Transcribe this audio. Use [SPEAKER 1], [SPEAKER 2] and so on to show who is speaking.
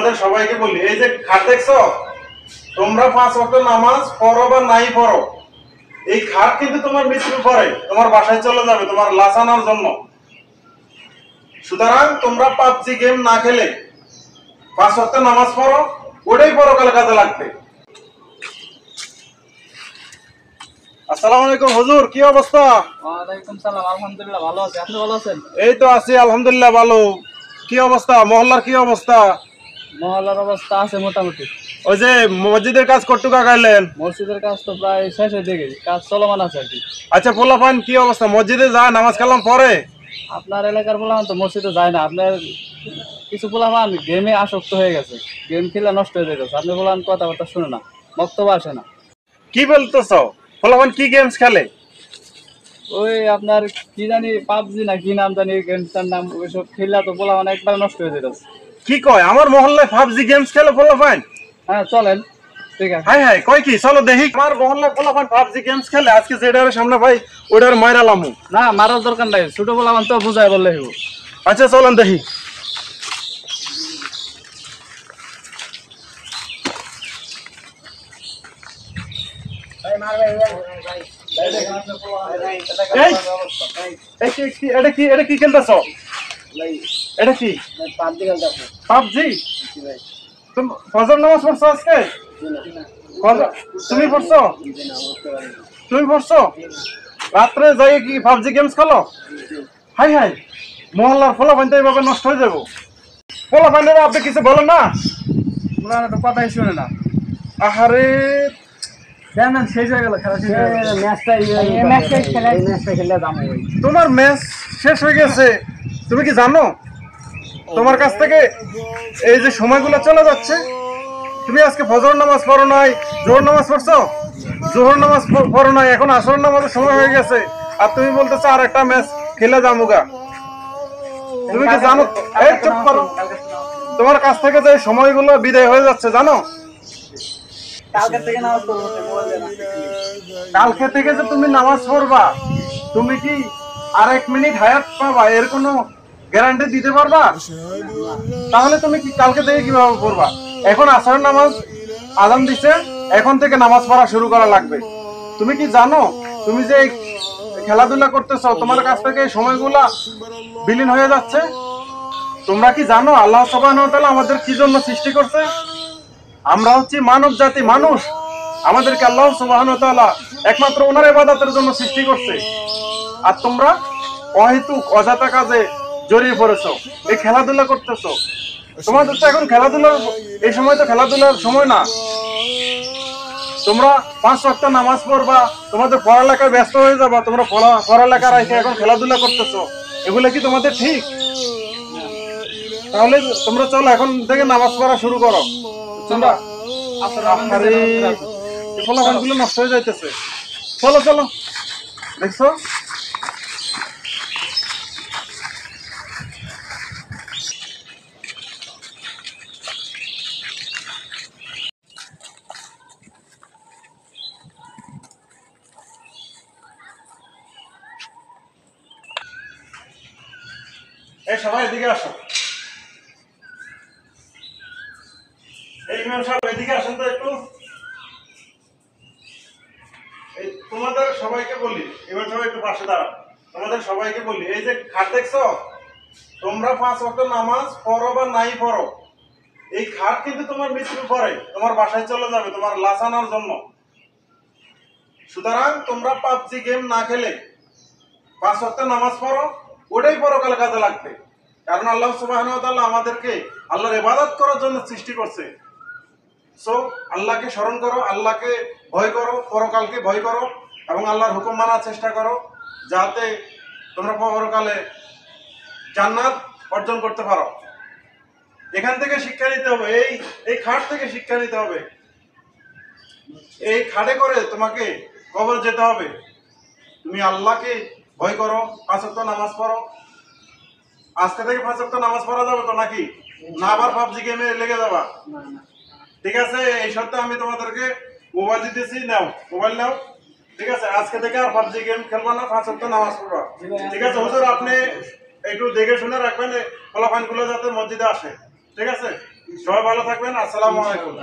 [SPEAKER 1] তোমাদের সবাইকে বলি, এই যে খাট দেখছো, তোমরা 5 ওয়াক্ত নামাজ পড়ো বা নাই পড়ো, এই খাট কিন্তু তোমার মৃত্যুর পরে তোমার বাসায় চলে যাবে তোমার লাশ আনার জন্য। সুতরাং তোমরা পাবজি গেম না খেলে 5 ওয়াক্ত নামাজ পড়ো, ওটাই পরকালে কাজে লাগবে। আসসালামু আলাইকুম হুজুর, কি অবস্থা?
[SPEAKER 2] ওয়ালাইকুম সালাম, আলহামদুলিল্লাহ ভালো আছি। আপনি ভালো আছেন?
[SPEAKER 1] এই তো আছি আলহামদুলিল্লাহ ভালো। কি অবস্থা মহল্লার, কি অবস্থা?
[SPEAKER 2] মহল্লার অবস্থা আছে মোটামুটি।
[SPEAKER 1] ওই যে মসজিদের কাজ কতটুকু আগাইলেন?
[SPEAKER 2] মসজিদের কাজ তো প্রায় শেষের দিকে, কাজ চলমান আছে আর কি।
[SPEAKER 1] আচ্ছা পোলাপান কি অবস্থা, মসজিদে যায় নামাজ কালাম পড়ে?
[SPEAKER 2] আপনার এলাকার পোলাপান তো মসজিদে যায় না। আপনার কিছু পোলাপান গেমে আসক্ত হয়ে গেছে, গেম খেলে নষ্ট হয়ে যাচ্ছে। আপনি পোলাপান কথাবার্তা শুনে না, বক্তব্য আসে না।
[SPEAKER 1] কি বলতেছ? পোলাপান কি গেমস খেলে?
[SPEAKER 2] ওই আপনার কি জানি পাবজি না কি নাম জানি গেমটার নাম, ওইসব খেললে তো পোলাপান একবার নষ্ট হয়ে যেতেছে।
[SPEAKER 1] কি কয় আমার মহল্লায় পাবজি গেমস খেলে পোলাপান?
[SPEAKER 2] হ্যাঁ চলেন, ঠিক আছে।
[SPEAKER 1] হাই হাই কয় কি, চলো দেখি। আমার মহল্লায় পোলাপান পাবজি গেমস খেলে, আজকে যেটার সামনে ভাই ওইটার মাইরালামু।
[SPEAKER 2] না মারার দরকার নাই, ছোট পোলাপান তো বুঝায় বললে হইব।
[SPEAKER 1] আচ্ছা চলেন দেখি। এটা কি খেলতেছ? এটা কি পাবজি? ফজর নামাজ পড়ছো আজকে? তুমি পড়ছো? তুমি পড়ছো? রাত্রে যাই কি পাবজি গেমস খেলো? হাই হাই, মহল্লার পোলাপান তো এইভাবে নষ্ট হয়ে যাবো। পোলাপানের আপনি কিছু বলেন না?
[SPEAKER 2] পোলাপান তো কথাই শুনে না।
[SPEAKER 1] আহারে
[SPEAKER 2] শেষ হয়ে গেল খেলা, শেষ হয়ে গেল। ম্যাচটা খেলে দাম হয়।
[SPEAKER 1] তোমার ম্যাচ শেষ হয়ে গেছে, তুমি কি জানো তোমার কাছ থেকে এই যে সময়গুলো চলে যাচ্ছে? তুমি আজকে ফজর নামাজ পড়ো নাই, জোহর নামাজ পড়ছো? জোহর নামাজ পড়ো নাই, এখন আসর নামাজের সময় হয়ে গেছে, আর তুমি বলতেছো আর একটা ম্যাচ খেলে যামুগা। তুমি কি জানো? এই চুপ করো, তোমার কাছ থেকে যে সময়গুলো বিদায় হয়ে যাচ্ছে জানো?
[SPEAKER 2] কালকে থেকে নামাজ পড়বো।
[SPEAKER 1] কালকে থেকে যে তুমি নামাজ পড়বা, তুমি কি আর 1 মিনিট হায়াত পাবা এর কোনো গ্যারান্টি দিতে পারবা? তাহলে তুমি কি কালকে থেকে কিভাবে পড়বা? এখন আসরের নামাজ আযান দিছে, এখন থেকে নামাজ পড়া শুরু করা লাগবে। তুমি কি জানো তুমি যে খেলাধুলা করতেছো, তোমার কাছ থেকে সময়গুলা বিলীন হয়ে যাচ্ছে? তোমরা কি জানো আল্লাহ সুবহানাহু ওয়া তাআলা আমাদের কি জন্য সৃষ্টি করছে? আমরা হচ্ছি মানব জাতি, মানুষ। আমাদেরকে আল্লাহ সুবহানাহু ওয়া তাআলা একমাত্র ওনার ইবাদতের জন্য সৃষ্টি করছে। আর তোমরা অহেতুক অযথা কাজে জড়িয়ে পড়েছো, এই খেলাধুলা করতেছো। তোমাদের তো এখন খেলাধুলার এই সময় তো খেলাধুলার সময় না। তোমরা 5 ওয়াক্ত নামাজ পড়বা, তোমাদের পড়ালেখায় ব্যস্ত হয়ে যাবা, তোমরা পড়ালেখা রেখে এখন খেলাধুলা করতেছো, এগুলো কি তোমাদের ঠিক? তাহলে তোমরা চলো এখন থেকে নামাজ পড়া শুরু করো। তোমরা ফলাফলগুলো নষ্ট হয়ে যাইতেছে। চলো চলো, দেখছো? এই সবাই এদিকে আসো। এই ইমাম সাহেব এদিকে আসেন তো একটু। এই তোমাদের সবাইকে বলি, ইমাম সাহেব একটু পাশে দাঁড়ান। তোমাদের সবাইকে বলি, এই যে খাট দেখছো, তোমরা 5 ওয়াক্ত নামাজ পড়ো বা নাই পড়ো, এই খাট কিন্তু তোমার মৃত্যুর পরে তোমার বাসায় চলে যাবে তোমার লাশ আনার জন্য। সুতরাং তোমরা পাবজি গেম না খেলে 5 ওয়াক্ত নামাজ পড়ো, ওটাই পরকালে কাজে লাগবে। কারণ আল্লাহ সুবহানাহু ওয়া তাআলা আমাদেরকে আল্লাহর ইবাদত করার জন্য সৃষ্টি করছে। সো আল্লাহকে স্মরণ করো, আল্লাহকে ভয় করো, পরকালকে ভয় করো এবং আল্লাহর হুকুম মানার চেষ্টা করো, যাতে তোমরা পরকালে জান্নাত অর্জন করতে পারো। এখান থেকে শিক্ষা নিতে হবে, এই খাট থেকে শিক্ষা নিতে হবে। এই খাটে করে তোমাকে কবরে যেতে হবে। তুমি আল্লাহকে ভয় করো, 5 ওয়াক্ত নামাজ পড়ো। আজকে থেকে 5 ওয়াক্ত নামাজ পড়া যাবে তো নাকি? না আবার পাবজি গেমে লেগে যাবা? ঠিক আছে, এই সপ্তাহে আমি তোমাদেরকে মোবাইল দিতেছি, নাও মোবাইল নাও। ঠিক আছে, আজকে থেকে আর পাবজি গেম খেলবা না, 5 ওয়াক্ত নামাজ পড়বা। ঠিক আছে হুজুর, আপনি একটু দেখে শুনে রাখবেন ফলাফলগুলো যাতে মসজিদে আসে। ঠিক আছে। সবাই ভালো থাকবেন। আসসালামু আলাইকুম।